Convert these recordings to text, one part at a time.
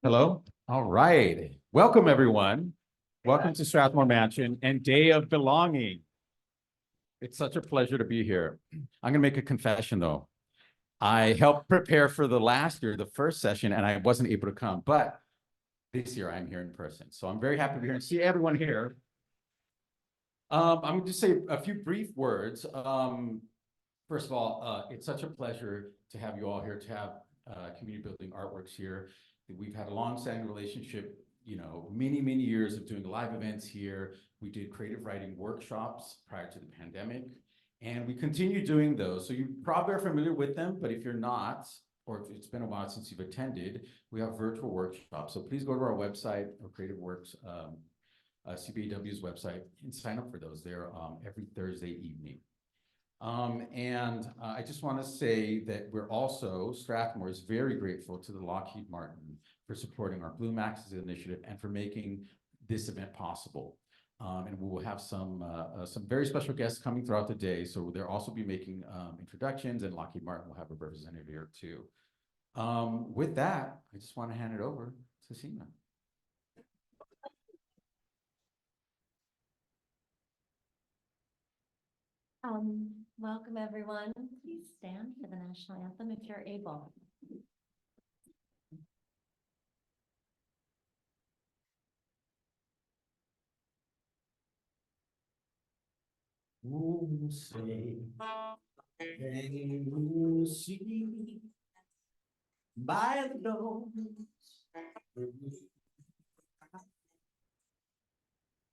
Hello. All right. Welcome, everyone. Welcome to Strathmore Mansion and Day of Belonging. It's such a pleasure to be here. I'm going to make a confession, though. I helped prepare for the last year, the first session, and I wasn't able to come. But this year, I'm here in person. So I'm very happy to be here and see everyone here. I'm going to just say a few brief words. First of all, it's such a pleasure to have you all here, to have community building artworks here. We've had a long-standing relationship, many, many years of doing live events here. We did creative writing workshops prior to the pandemic, and we continue doing those. So you probably are familiar with them, but if you're not, or if it's been a while since you've attended, we have virtual workshops. So please go to our website, or Creative Works, CBAW's website, and sign up for those. They're every Thursday evening. I just want to say that we're also, Strathmore is very grateful to the Lockheed Martin for supporting our Blue Maxes initiative and for making this event possible. And we will have some very special guests coming throughout the day. So they'll also be making introductions, and Lockheed Martin will have a representative here too. With that, I just want to hand it over to Seema. Welcome, everyone. Please stand for the national anthem if you're able. Oh, say, can you see by the dawn's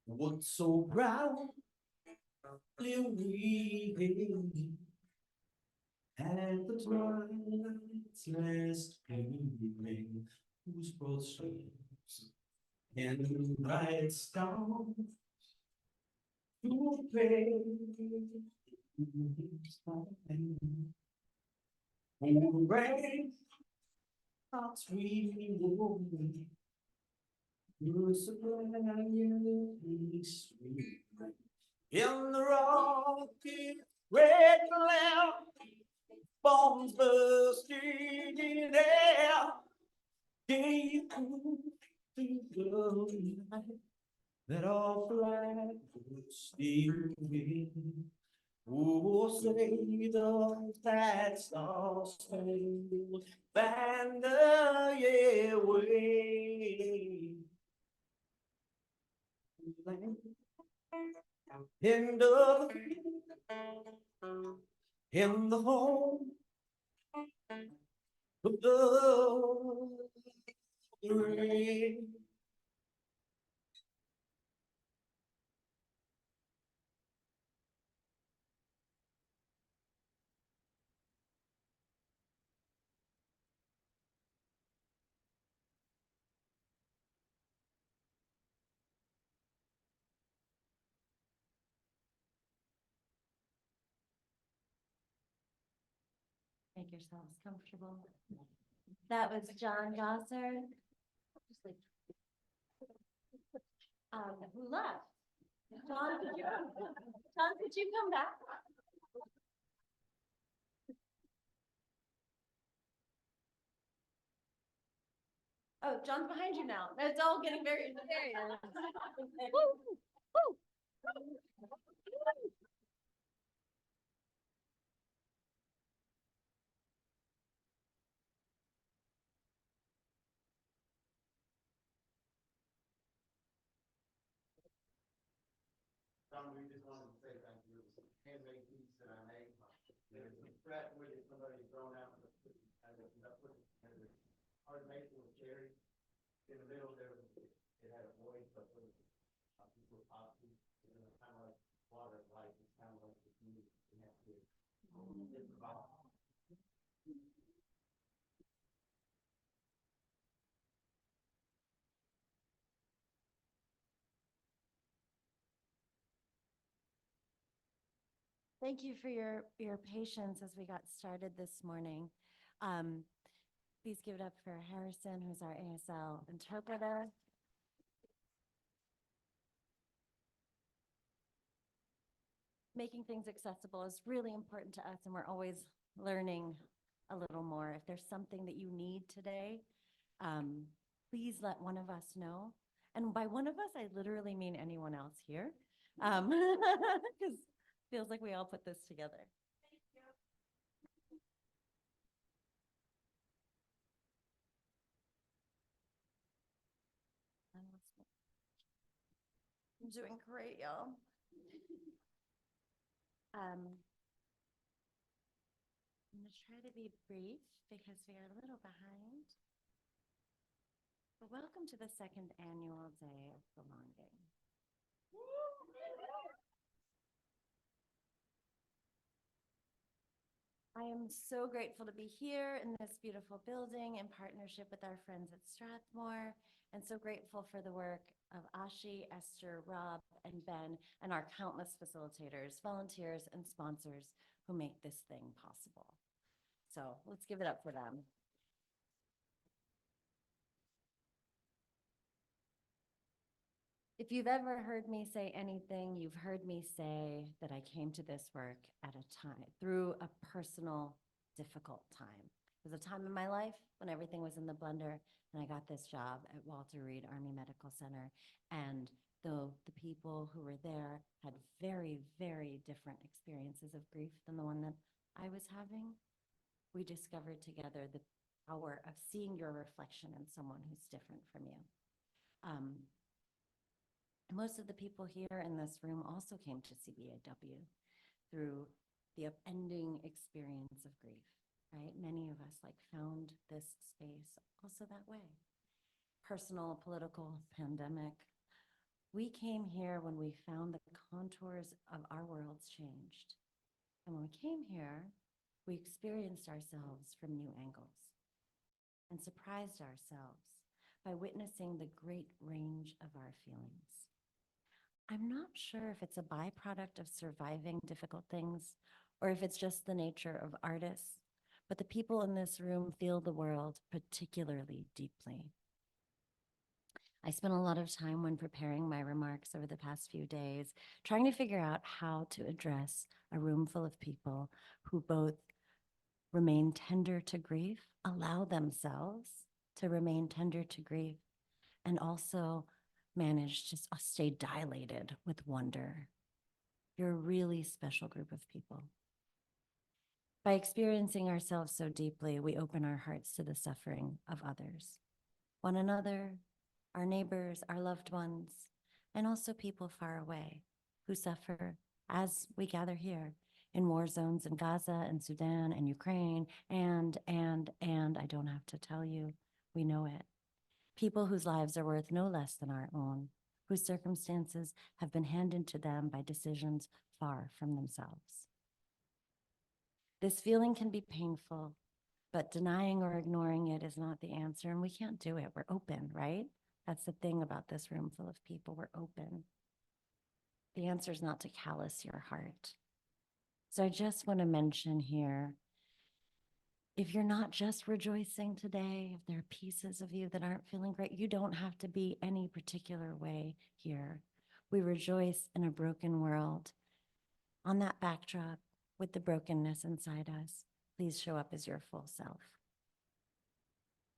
what so proudly we at the twilight's last gleaming, whose broad streams and bright stars to pay who rain hearts we will you supply sweet in the rocky red cloud, bombs bursting in air, gave to the night that our flag would still be. Oh, say the that star-spangled banner, yeah, wave. In the home of the rain. Make yourselves comfortable. That was John Gossart. Who left? John, could you come back? Oh, John's behind you now. It's all getting very John, we just wanted to say thank you. It was a handmade piece that I made. There's a threat with it, somebody thrown out and hard maple with cherry. In the middle there, it had a void, but with people poppy, kind of like water light. It's kind of like the community. Thank you for your patience as we got started this morning. Please give it up for Harrison, who's our ASL interpreter. Making things accessible is really important to us, and we're always learning a little more. If there's something that you need today, please let one of us know. And by one of us, I literally mean anyone else here. Because feels like we all put this together. I'm doing great, y'all. I'm gonna try to be brief because we are a little behind. But welcome to the second annual Day of Belonging. I am so grateful to be here in this beautiful building in partnership with our friends at Strathmore, and so grateful for the work of Ashi, Esther, Rob, and Ben, and our countless facilitators, volunteers, and sponsors who make this thing possible. So let's give it up for them. If you've ever heard me say anything, you've heard me say that I came to this work at a time, through a personal, difficult time. It was a time in my life when everything was in the blender, and I got this job at Walter Reed Army Medical Center. And though the people who were there had very, very different experiences of grief than the one that I was having, we discovered together the power of seeing your reflection in someone who's different from you. Most of the people here in this room also came to CBAW through the upending experience of grief, right? Many of us found this space also that way. Personal, political, pandemic. We came here when we found the contours of our worlds changed. And when we came here, we experienced ourselves from new angles and surprised ourselves by witnessing the great range of our feelings. I'm not sure if it's a byproduct of surviving difficult things or if it's just the nature of artists, but the people in this room feel the world particularly deeply. I spent a lot of time when preparing my remarks over the past few days, trying to figure out how to address a room full of people who both remain tender to grief, allow themselves to remain tender to grief, and also manage to stay dilated with wonder. You're a really special group of people. By experiencing ourselves so deeply, we open our hearts to the suffering of others, one another, our neighbors, our loved ones, and also people far away who suffer as we gather here in war zones in Gaza and Sudan and Ukraine, and I don't have to tell you, we know it. People whose lives are worth no less than our own, whose circumstances have been handed to them by decisions far from themselves. This feeling can be painful, but denying or ignoring it is not the answer, and we can't do it. We're open, right? That's the thing about this room full of people. We're open. The answer is not to callous your heart. So I just want to mention here, if you're not just rejoicing today, if there are pieces of you that aren't feeling great, you don't have to be any particular way here. We rejoice in a broken world. On that backdrop, with the brokenness inside us, please show up as your full self.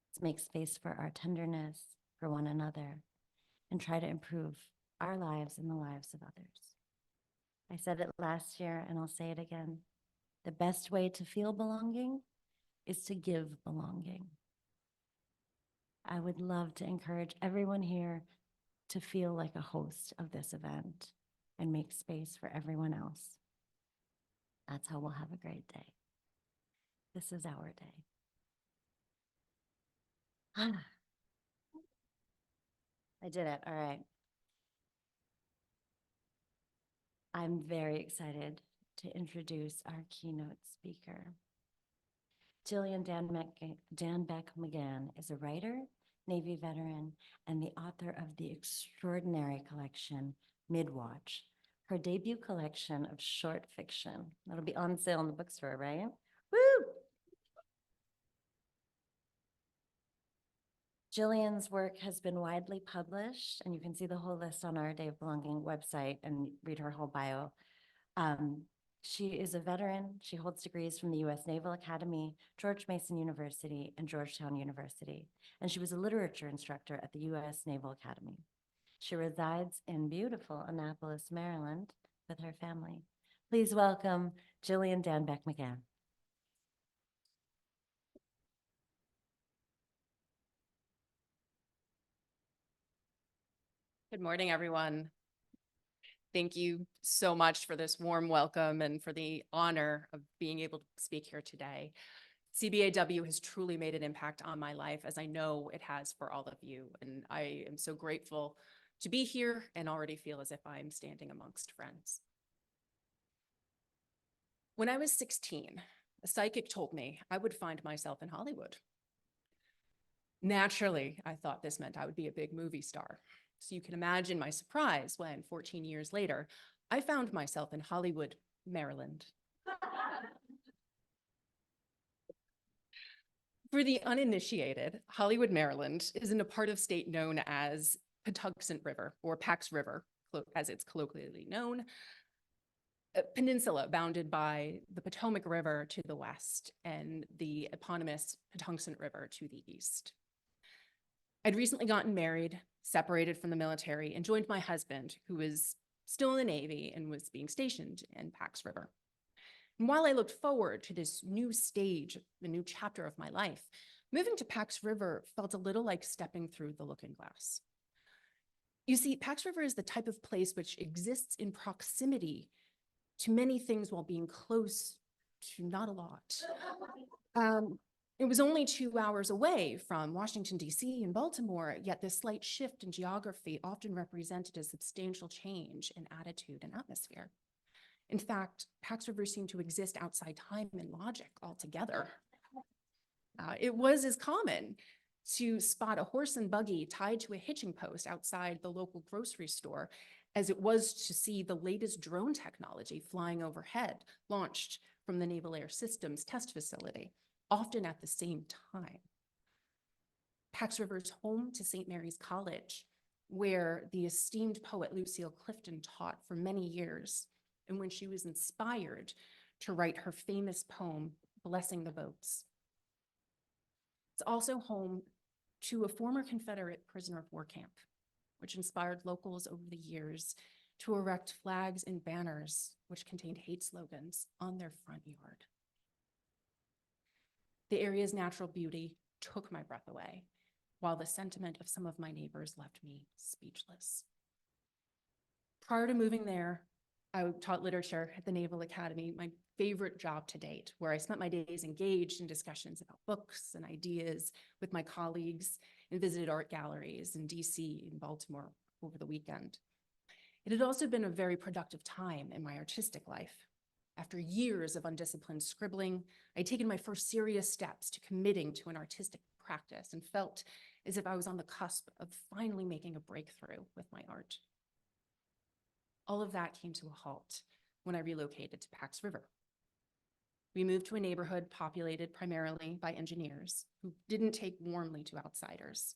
Let's make space for our tenderness, for one another, and try to improve our lives and the lives of others. I said it last year, and I'll say it again. The best way to feel belonging is to give belonging. I would love to encourage everyone here to feel like a host of this event and make space for everyone else. That's how we'll have a great day. This is our day. I did it. All right. I'm very excited to introduce our keynote speaker. Jillian Danback-McGhan is a writer, Navy veteran, and the author of the extraordinary collection, Midwatch, her debut collection of short fiction. That'll be on sale in the bookstore, right? Woo! Jillian's work has been widely published, and you can see the whole list on our Day of Belonging website and read her whole bio. She is a veteran. She holds degrees from the U.S. Naval Academy, George Mason University, and Georgetown University, and she was a literature instructor at the U.S. Naval Academy. She resides in beautiful Annapolis, Maryland, with her family. Please welcome Jillian Danback-McGhan. Good morning, everyone. Thank you so much for this warm welcome and for the honor of being able to speak here today. CBAW has truly made an impact on my life, as I know it has for all of you. And I am so grateful to be here and already feel as if I'm standing amongst friends. When I was 16, a psychic told me I would find myself in Hollywood. Naturally, I thought this meant I would be a big movie star. So you can imagine my surprise when 14 years later, I found myself in Hollywood, Maryland. For the uninitiated, Hollywood, Maryland is in a part of state known as Patuxent River, or Pax River, as it's colloquially known, a peninsula bounded by the Potomac River to the west and the eponymous Patuxent River to the east. I'd recently gotten married, separated from the military, and joined my husband, who was still in the Navy and was being stationed in Pax River. And while I looked forward to this new stage, the new chapter of my life, moving to Pax River felt a little like stepping through the looking glass. You see, Pax River is the type of place which exists in proximity to many things while being close to not a lot. It was only 2 hours away from Washington, D.C. and Baltimore, yet this slight shift in geography often represented a substantial change in attitude and atmosphere. In fact, Pax River seemed to exist outside time and logic altogether. It was as common to spot a horse and buggy tied to a hitching post outside the local grocery store as it was to see the latest drone technology flying overhead, launched from the Naval Air Systems test facility, often at the same time. Pax River is home to St. Mary's College, where the esteemed poet Lucille Clifton taught for many years, and when she was inspired to write her famous poem, Blessing the Boats. It's also home to a former Confederate prisoner of war camp, which inspired locals over the years to erect flags and banners which contained hate slogans on their front yard. The area's natural beauty took my breath away, while the sentiment of some of my neighbors left me speechless. Prior to moving there, I taught literature at the Naval Academy, my favorite job to date, where I spent my days engaged in discussions about books and ideas with my colleagues and visited art galleries in DC and Baltimore over the weekend. It had also been a very productive time in my artistic life. After years of undisciplined scribbling, I'd taken my first serious steps to committing to an artistic practice and felt as if I was on the cusp of finally making a breakthrough with my art. All of that came to a halt when I relocated to Pax River. We moved to a neighborhood populated primarily by engineers who didn't take warmly to outsiders.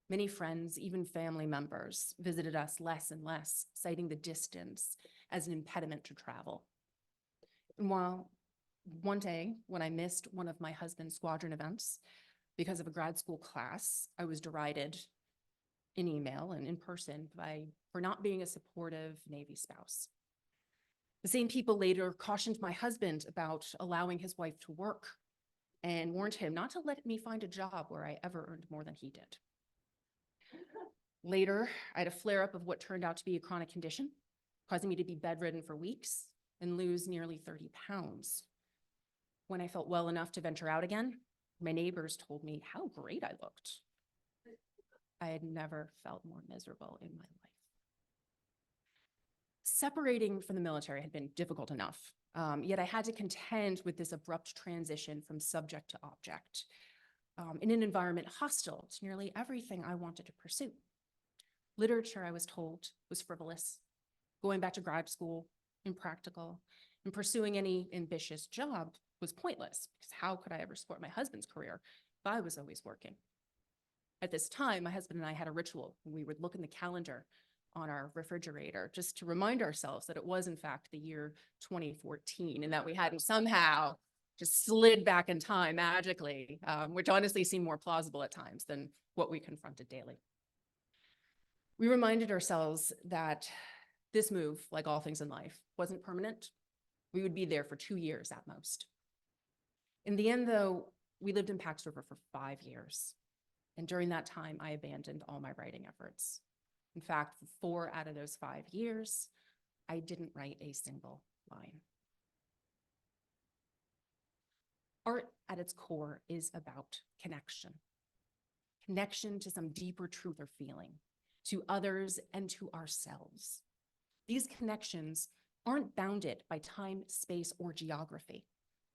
Many friends, even family members, visited us less and less, citing the distance as an impediment to travel. And while one day, when I missed one of my husband's squadron events because of a grad school class, I was derided in email and in person for not being a supportive Navy spouse. The same people later cautioned my husband about allowing his wife to work and warned him not to let me find a job where I ever earned more than he did. Later, I had a flare-up of what turned out to be a chronic condition, causing me to be bedridden for weeks and lose nearly 30 pounds. When I felt well enough to venture out again, my neighbors told me how great I looked. I had never felt more miserable in my life. Separating from the military had been difficult enough, yet I had to contend with this abrupt transition from subject to object in an environment hostile to nearly everything I wanted to pursue. Literature, I was told, was frivolous. Going back to grad school, impractical, and pursuing any ambitious job was pointless, because how could I ever support my husband's career if I was always working? At this time, my husband and I had a ritual. We would look in the calendar on our refrigerator, just to remind ourselves that it was in fact the year 2014 and that we hadn't somehow just slid back in time magically, which honestly seemed more plausible at times than what we confronted daily. We reminded ourselves that this move, like all things in life, wasn't permanent. We would be there for 2 years at most. In the end, though, we lived in Pax River for 5 years. And during that time, I abandoned all my writing efforts. In fact, for 4 out of those 5 years, I didn't write a single line. Art at its core is about connection. Connection to some deeper truth or feeling, to others and to ourselves. These connections aren't bounded by time, space, or geography.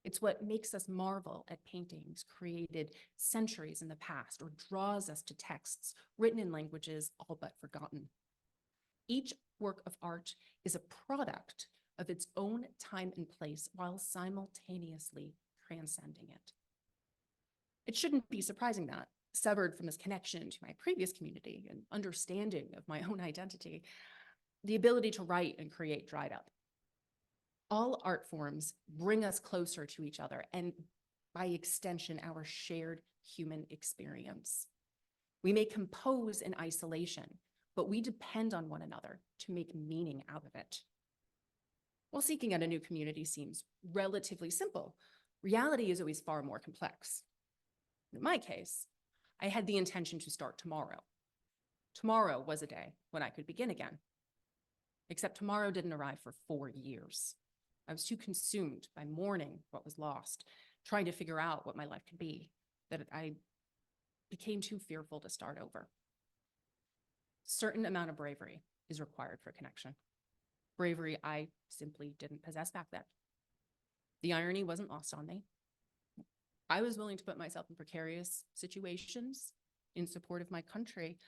It's what makes us marvel at paintings created centuries in the past or draws us to texts written in languages all but forgotten. Each work of art is a product of its own time and place while simultaneously transcending it. It shouldn't be surprising that, severed from this connection to my previous community and understanding of my own identity, the ability to write and create dried up. All art forms bring us closer to each other and, by extension, our shared human experience. We may compose in isolation, but we depend on one another to make meaning out of it. While seeking out a new community seems relatively simple, reality is always far more complex. In my case, I had the intention to start tomorrow. Tomorrow was a day when I could begin again. Except tomorrow didn't arrive for 4 years. I was too consumed by mourning what was lost, trying to figure out what my life could be, that I became too fearful to start over. Certain amount of bravery is required for connection. Bravery I simply didn't possess back then. The irony wasn't lost on me. I was willing to put myself in precarious situations in support of my country,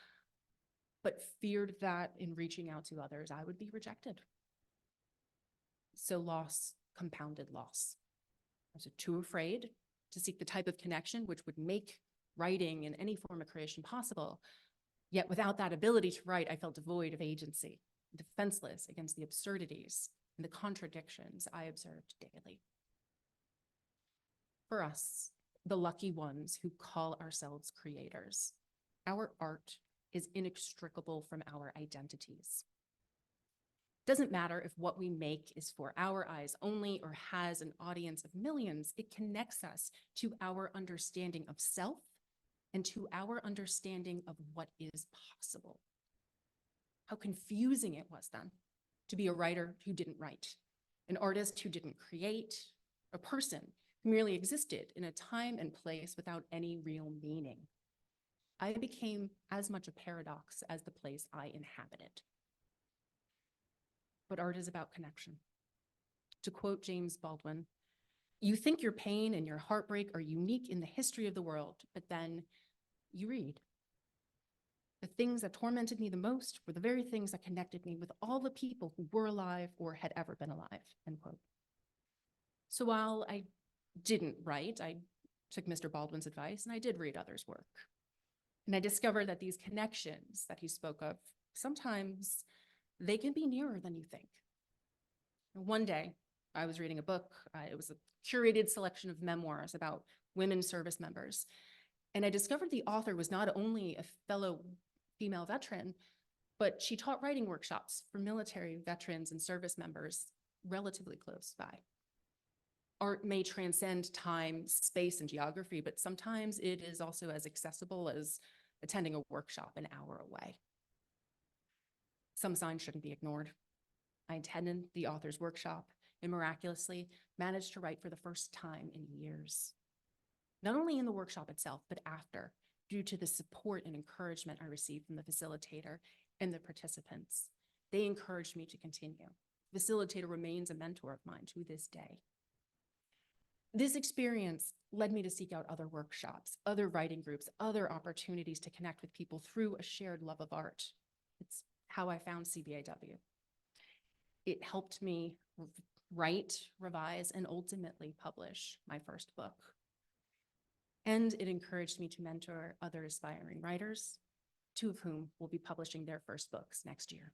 but feared that in reaching out to others, I would be rejected. So loss compounded loss. I was too afraid to seek the type of connection which would make writing in any form of creation possible. Yet without that ability to write, I felt devoid of agency, defenseless against the absurdities and the contradictions I observed daily. For us, the lucky ones who call ourselves creators, our art is inextricable from our identities. Doesn't matter if what we make is for our eyes only or has an audience of millions, it connects us to our understanding of self and to our understanding of what is possible. How confusing it was then to be a writer who didn't write, an artist who didn't create, a person who merely existed in a time and place without any real meaning. I became as much a paradox as the place I inhabited. But art is about connection. To quote James Baldwin, "You think your pain and your heartbreak are unique in the history of the world, but then you read. The things that tormented me the most were the very things that connected me with all the people who were alive or had ever been alive," end quote. So while I didn't write, I took Mr. Baldwin's advice and I did read others' work. And I discovered that these connections that he spoke of, sometimes they can be nearer than you think. One day, I was reading a book. It was a curated selection of memoirs about women service members. And I discovered the author was not only a fellow female veteran, but she taught writing workshops for military veterans and service members relatively close by. Art may transcend time, space, and geography, but sometimes it is also as accessible as attending a workshop an hour away. Some signs shouldn't be ignored. I attended the author's workshop and miraculously managed to write for the first time in years. Not only in the workshop itself, but after, due to the support and encouragement I received from the facilitator and the participants. They encouraged me to continue. The facilitator remains a mentor of mine to this day. This experience led me to seek out other workshops, other writing groups, other opportunities to connect with people through a shared love of art. It's how I found CBAW. It helped me write, revise, and ultimately publish my first book. And it encouraged me to mentor other aspiring writers, two of whom will be publishing their first books next year.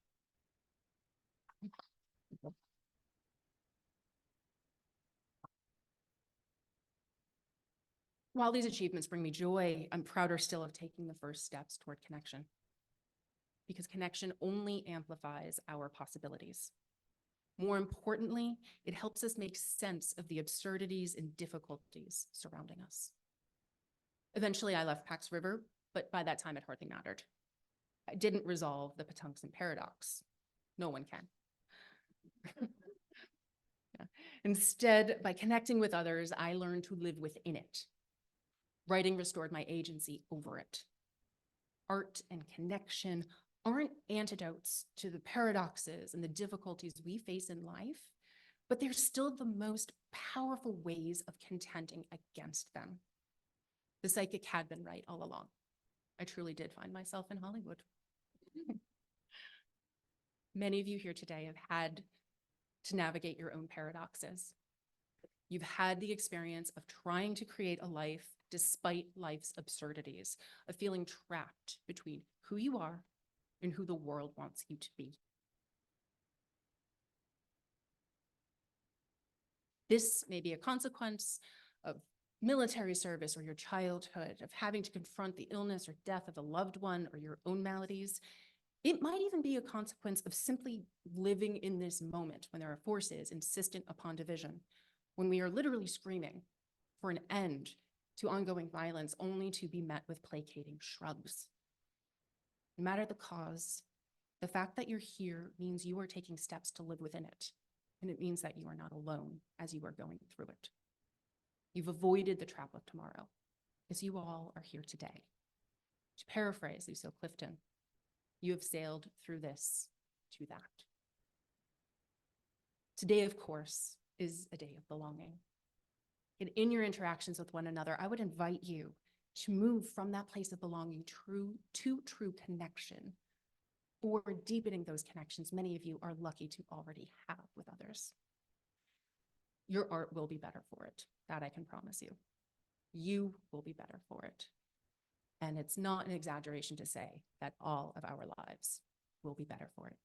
While these achievements bring me joy, I'm prouder still of taking the first steps toward connection, because connection only amplifies our possibilities. More importantly, it helps us make sense of the absurdities and difficulties surrounding us. Eventually, I left Pax River, but by that time it hardly mattered. I didn't resolve the Patuxent paradox. No one can. Yeah. Instead, by connecting with others, I learned to live within it. Writing restored my agency over it. Art and connection aren't antidotes to the paradoxes and the difficulties we face in life, but they're still the most powerful ways of contending against them. The psychic had been right all along. I truly did find myself in Hollywood. Many of you here today have had to navigate your own paradoxes. You've had the experience of trying to create a life despite life's absurdities, of feeling trapped between who you are and who the world wants you to be. This may be a consequence of military service or your childhood, of having to confront the illness or death of a loved one or your own maladies. It might even be a consequence of simply living in this moment when there are forces insistent upon division, when we are literally screaming for an end to ongoing violence only to be met with placating shrugs. No matter the cause, the fact that you're here means you are taking steps to live within it, and it means that you are not alone as you are going through it. You've avoided the trap of tomorrow, as you all are here today. To paraphrase Lucille Clifton, you have sailed through this to that. Today, of course, is a day of belonging. And in your interactions with one another, I would invite you to move from that place of belonging to true connection, or deepening those connections many of you are lucky to already have with others. Your art will be better for it, that I can promise you. You will be better for it. And it's not an exaggeration to say that all of our lives will be better for it.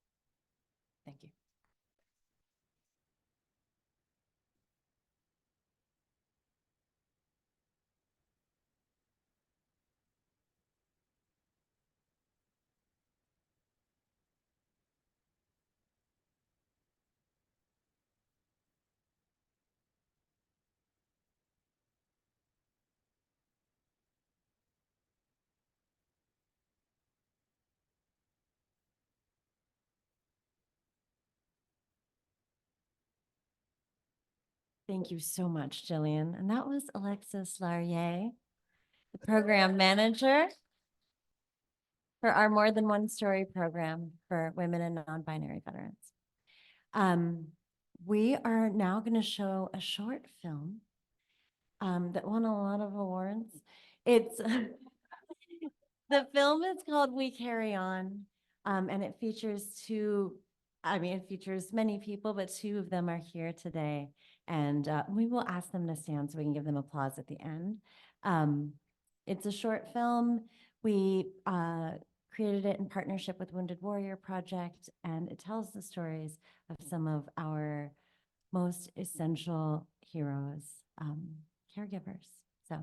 Thank you. Thank you so much, Jillian. And that was Alexis Larrier, the program manager for our More Than One Story program for women and non-binary veterans. We are now going to show a short film that won a lot of awards. It's the film is called We Carry On, and it features it features many people, but two of them are here today. And we will ask them to stand so we can give them applause at the end. It's a short film. We created it in partnership with Wounded Warrior Project, and it tells the stories of some of our most essential heroes, caregivers. So.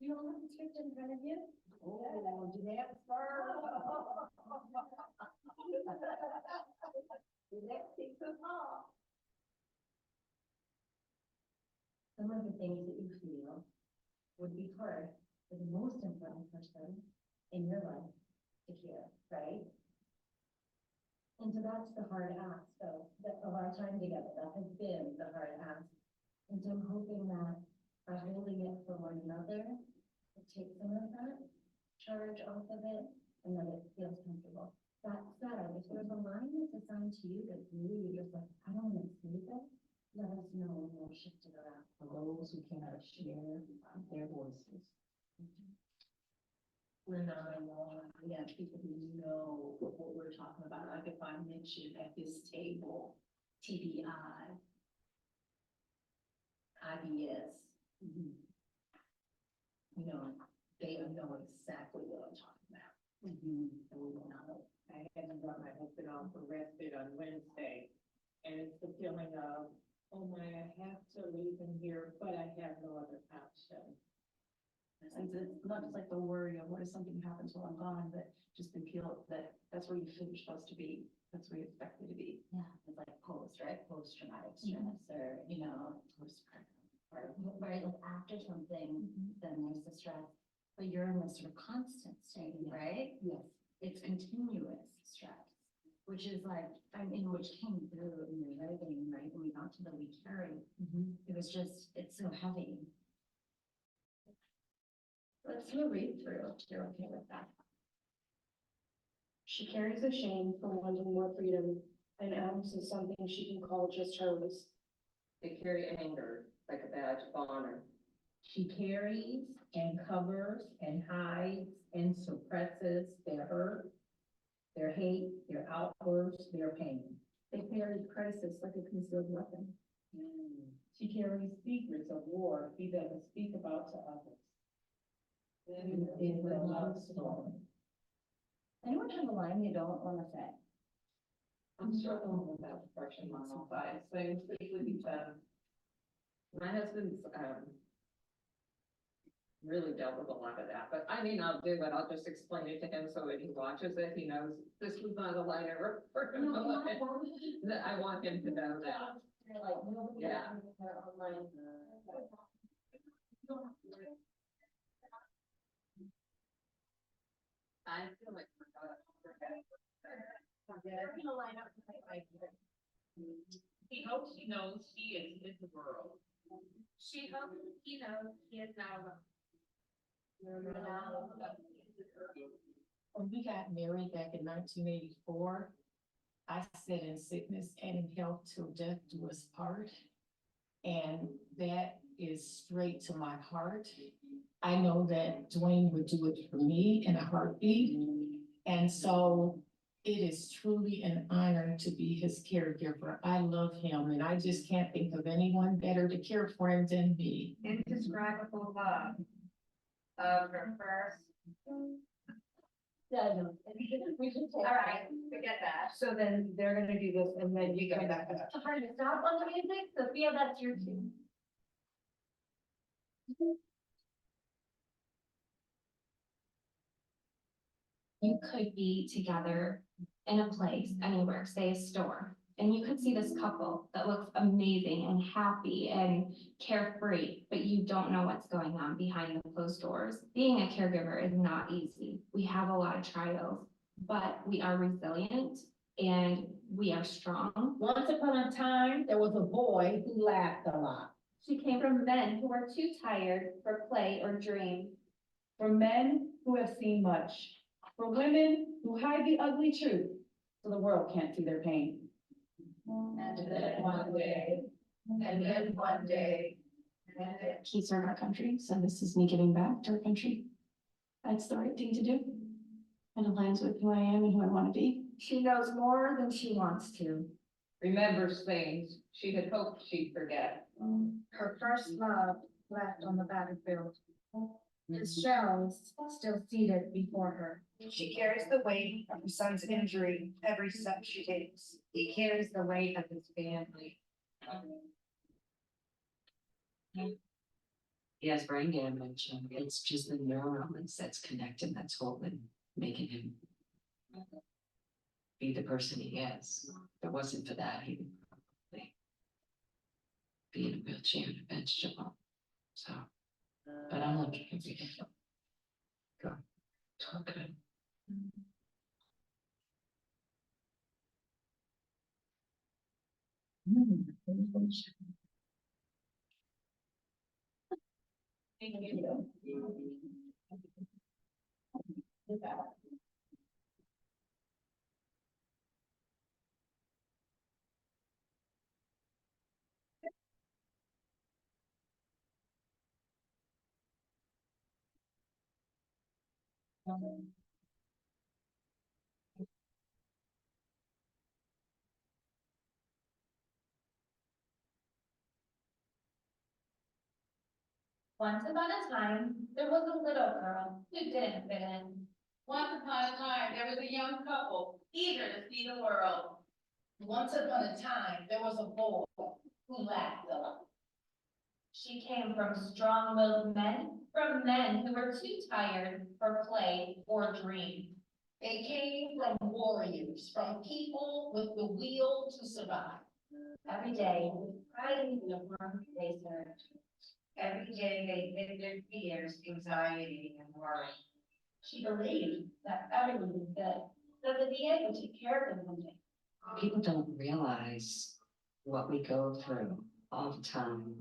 You all have the script in front of you? Oh, did that start? Some of the things that you feel would be hard for the most important person in your life to hear, right? And so that's the hard ask of our time together. That has been the hard ask. And so I'm hoping that by holding it for one another, it takes some of that charge off of it and that it feels comfortable. That said, if there's a line that's assigned to you that really you're just like, I don't want to see this, let us know and we'll shift it around. For those who cannot share their voices. We're not alone. We have people who know what we're talking about. Like if I mention at this table, TBI, IBS. You know, they know exactly what I'm talking about. And we know. I hadn't got my husband on for respite on Wednesday. And it's the feeling of, oh my, I have to leave him here, but I have no other option. And it's not just like the worry of what if something happens while I'm gone, but just the guilt that that's where you're supposed to be. That's where you expect me to be. Yeah, it's like post, right? Post-traumatic stress or, you know, or right, like after something, then there's the stress. But you're in this sort of constant state, right? Yes. It's continuous stress, which is like, I mean, which came through in your writing, right? When we got to the we carry, it was just, it's so heavy. Let's do a read through, if you're okay with that. She carries a shame for wanting more freedom and acts as something she can call just hers. They carry anger like a badge of honor. She carries and covers and hides and suppresses their hurt, their hate, their outbursts, their pain. They carry crisis like a concealed weapon. She carries secrets of war she doesn't speak about to others. Then is a love story. Anyone have a line you don't want to say? I'm struggling with that depression on all sides, so especially because my husband's, really dealt with a lot of that, but I mean, I'll do it, I'll just explain it to him so that he watches it, he knows this was not a line ever. That I want him to know that. You're like, nobody Yeah. has their own line. I feel like. We're gonna line up right here. He hopes he knows he is in the world. She hopes he knows he is not alone. When we got married back in 1984, I said in sickness and in health till death do us part. And that is straight to my heart. I know that Dwayne would do it for me in a heartbeat. And so it is truly an honor to be his caregiver. I love him and I just can't think of anyone better to care for him than me. Indescribable love of her first. Yeah, I know. We should take. All right, forget that. So then they're gonna do this and then you come back. So hard to stop on the music, Sophia, that's your cue. You could be together in a place, anywhere, say a store, and you could see this couple that looks amazing and happy and carefree, but you don't know what's going on behind the closed doors. Being a caregiver is not easy. We have a lot of trials, but we are resilient and we are strong. Once upon a time, there was a boy who laughed a lot. She came from men who are too tired for play or dream. For men who have seen much, for women who hide the ugly truth, so the world can't see their pain. And then one day, and then one day. He served our country, so this is me giving back to our country. That's the right thing to do. And aligns with who I am and who I want to be. She knows more than she wants to. Remembers things she had hoped she'd forget. Her first love left on the battlefield. His shells still seated before her. She carries the weight of her son's injury every step she takes. He carries the weight of his family. he has brain damage, and it's just the neurons that's connected, that's holding, making him be the person he is. If it wasn't for that, he would probably be in a wheelchair and a vegetable. So, but I'm looking at it. Good. It's all good. Thank you. Once upon a time, there was a little girl who didn't fit in. Once upon a time, there was a young couple eager to see the world. Once upon a time, there was a boy who lacked love. She came from strong-willed men, from men who were too tired for play or dream. They came from warriors, from people with the will to survive. Every day, pride in the work they served. Every day they hid their fears, anxiety, and worry. She believed that everyone was good, that the VA would take care of them one day. People don't realize what we go through all the time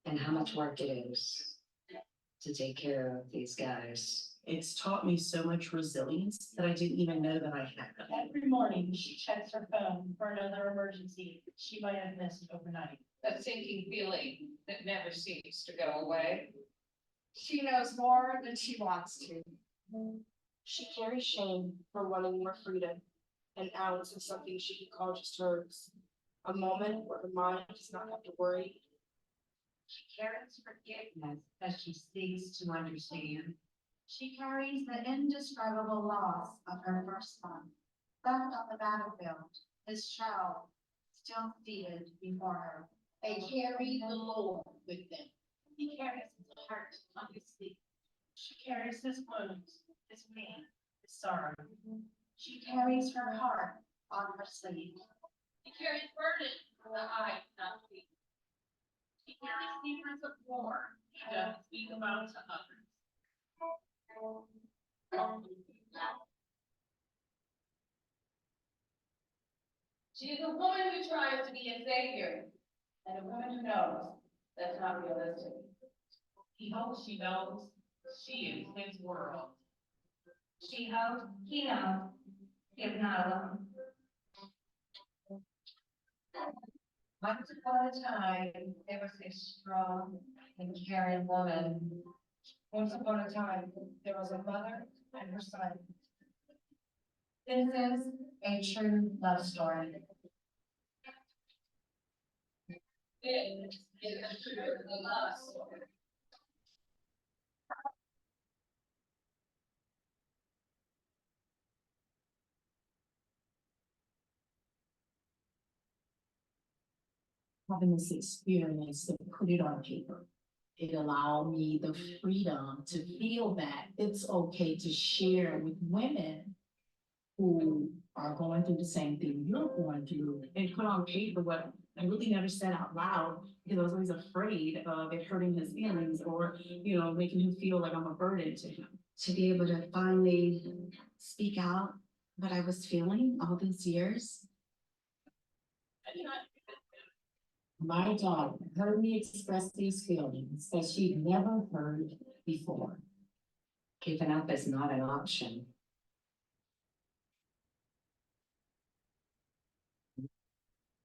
and how much work it is to take care of these guys. It's taught me so much resilience that I didn't even know that I had. Every morning, she checks her phone for another emergency she might have missed overnight. That sinking feeling that never seems to go away. She knows more than she wants to. She carries shame for wanting more freedom, an ounce of something she can call just hers. A moment where her mind does not have to worry. She carries forgiveness as she seeks to understand. She carries the indescribable loss of her first son, left on the battlefield, his child still seated before her. They carry the Lord with them. He carries his heart on his sleeve. She carries his wounds, his pain, his sorrow. She carries her heart on her sleeve. He carries burden for the eye not see. He carries secrets of war he doesn't speak about to others. She is a woman who tries to be a savior, and a woman who knows that's not realistic. He hopes she knows she is his world. She hopes he knows he is not alone. Once upon a time, there was a strong and caring woman. Once upon a time, there was a mother and her son. This is a true love story. It is a true love story. Having this experience to put it on paper. It allowed me the freedom to feel that it's okay to share with women who are going through the same thing you're going through, and put on paper what I really never said out loud, because I was always afraid of it hurting his feelings or, making him feel like I'm a burden to him. To be able to finally speak out what I was feeling all these years. My daughter heard me express these feelings that she'd never heard before. Giving up is not an option.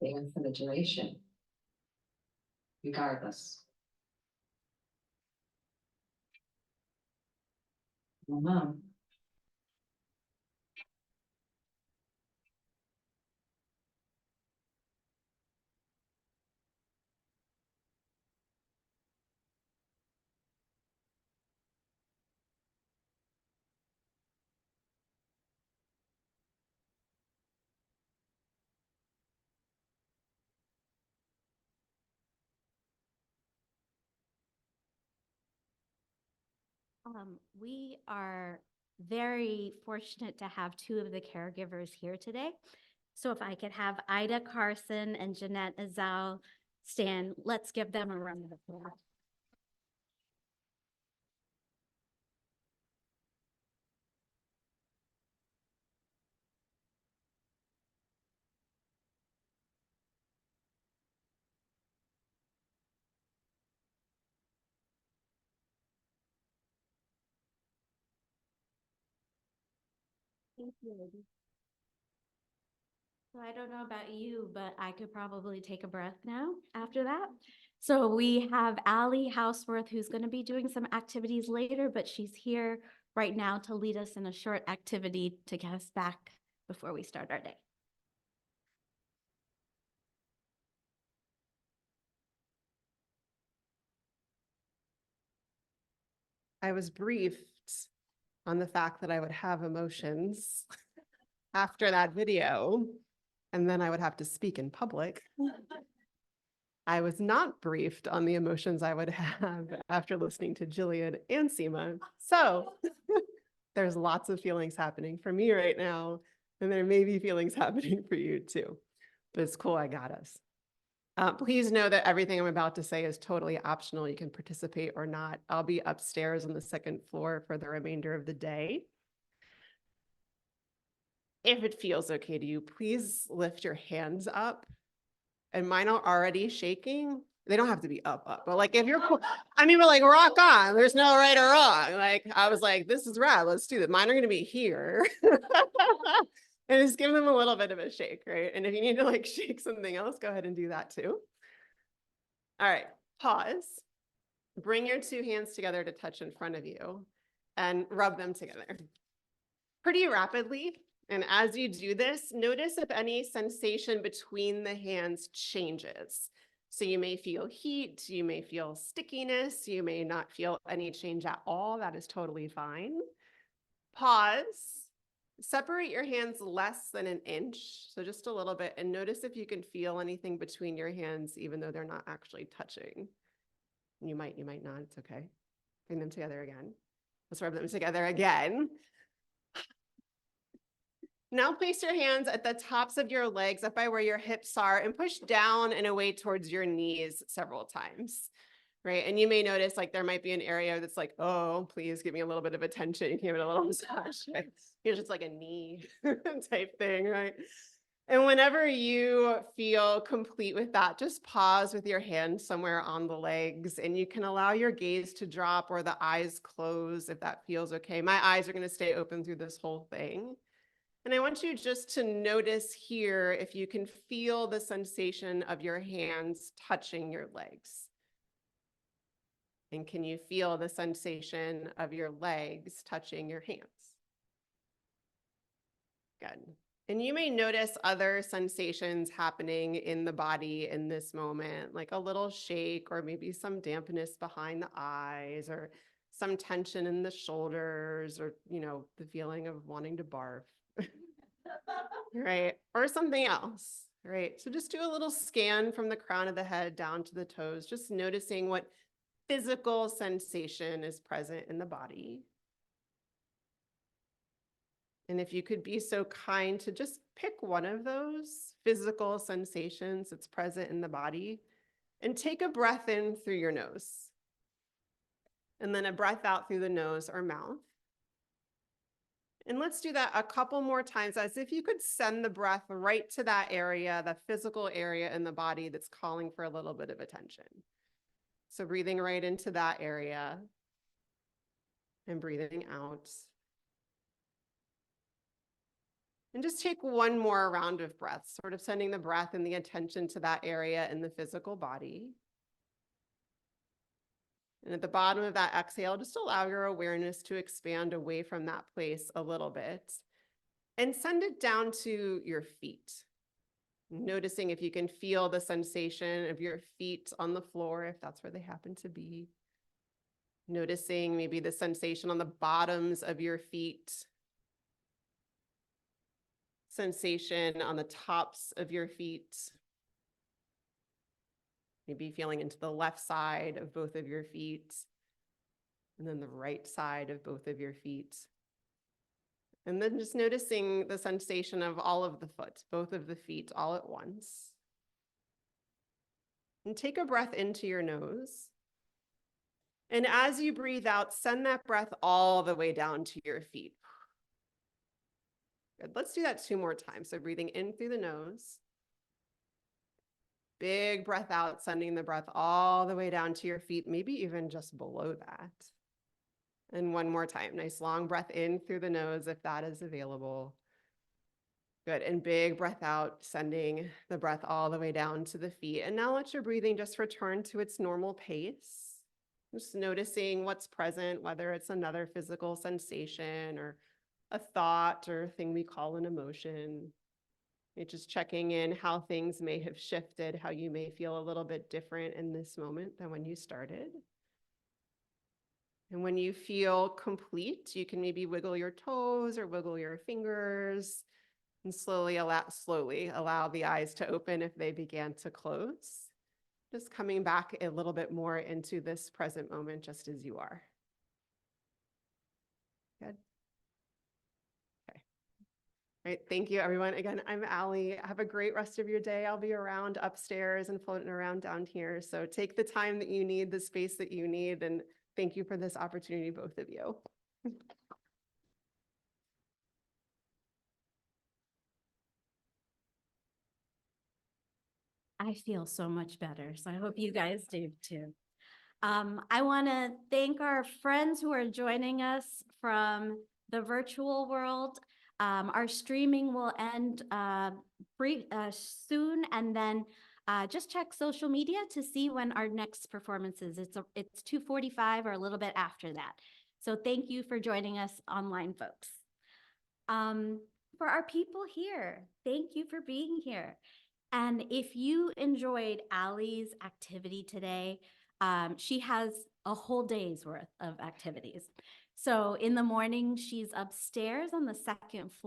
There for the duration, regardless. We are very fortunate to have two of the caregivers here today. So if I could have Ida Carson and Jeanette Azal stand, let's give them a round of applause. Thank you, ladies. So I don't know about you, but I could probably take a breath now after that. So we have Allie Houseworth, who's going to be doing some activities later, but she's here right now to lead us in a short activity to get us back before we start our day. I was briefed on the fact that I would have emotions after that video, and then I would have to speak in public. I was not briefed on the emotions I would have after listening to Jillian and Seema. So there's lots of feelings happening for me right now, and there may be feelings happening for you too. But it's cool, I got us. Please know that everything I'm about to say is totally optional. You can participate or not. I'll be upstairs on the second floor for the remainder of the day. If it feels okay to you, please lift your hands up. And mine are already shaking. They don't have to be up, but like if you're cool, I mean, we're like, rock on. There's no right or wrong. Like I was like, this is rad. Let's do that. Mine are going to be here. And just give them a little bit of a shake, right? And if you need to like shake something else, go ahead and do that too. All right, pause. Bring your two hands together to touch in front of you and rub them together pretty rapidly. And as you do this, notice if any sensation between the hands changes. So you may feel heat, you may feel stickiness, you may not feel any change at all. That is totally fine. Pause. Separate your hands less than an inch, so just a little bit, and notice if you can feel anything between your hands, even though they're not actually touching. You might not, it's okay. Bring them together again. Let's rub them together again. Now place your hands at the tops of your legs up by where your hips are and push down and away towards your knees several times, right? And you may notice like there might be an area that's like, oh, please give me a little bit of attention. Give it a little massage, right? Here's just like a knee type thing, right? And whenever you feel complete with that, just pause with your hand somewhere on the legs and you can allow your gaze to drop or the eyes close if that feels okay. My eyes are going to stay open through this whole thing. And I want you just to notice here if you can feel the sensation of your hands touching your legs. And can you feel the sensation of your legs touching your hands? Good. And you may notice other sensations happening in the body in this moment, like a little shake or maybe some dampness behind the eyes or some tension in the shoulders or, you know, the feeling of wanting to barf. Right? Or something else, right? So just do a little scan from the crown of the head down to the toes, just noticing what physical sensation is present in the body. And if you could be so kind to just pick one of those physical sensations that's present in the body and take a breath in through your nose. And then a breath out through the nose or mouth. And let's do that a couple more times as if you could send the breath right to that area, the physical area in the body that's calling for a little bit of attention. So breathing right into that area and breathing out. And just take one more round of breath, sort of sending the breath and the attention to that area in the physical body. And at the bottom of that exhale, just allow your awareness to expand away from that place a little bit and send it down to your feet. Noticing if you can feel the sensation of your feet on the floor, if that's where they happen to be. Noticing maybe the sensation on the bottoms of your feet. Sensation on the tops of your feet. Maybe feeling into the left side of both of your feet. and then the right side of both of your feet. And then just noticing the sensation of all of the foot, both of the feet all at once. And take a breath into your nose. And as you breathe out, send that breath all the way down to your feet. Good. Let's do that 2 more times. So breathing in through the nose. Big breath out, sending the breath all the way down to your feet, maybe even just below that. And 1 more time. Nice long breath in through the nose if that is available. Good. And big breath out, sending the breath all the way down to the feet. And now let your breathing just return to its normal pace. Just noticing what's present, whether it's another physical sensation or a thought or thing we call an emotion. You're just checking in how things may have shifted, how you may feel a little bit different in this moment than when you started. And when you feel complete, you can maybe wiggle your toes or wiggle your fingers and slowly allow the eyes to open if they began to close. Just coming back a little bit more into this present moment just as you are. Good. Okay. All right, thank you everyone. Again, I'm Allie. Have a great rest of your day. I'll be around upstairs and floating around down here. So take the time that you need, the space that you need, and thank you for this opportunity, both of you. I feel so much better, so I hope you guys do too. I want to thank our friends who are joining us from the virtual world. Our streaming will end soon, and then just check social media to see when our next performance is. It's 2:45 or a little bit after that. So thank you for joining us online, folks. For our people here, thank you for being here. And if you enjoyed Allie's activity today, she has a whole day's worth of activities. So in the morning, she's upstairs on the 2nd floor.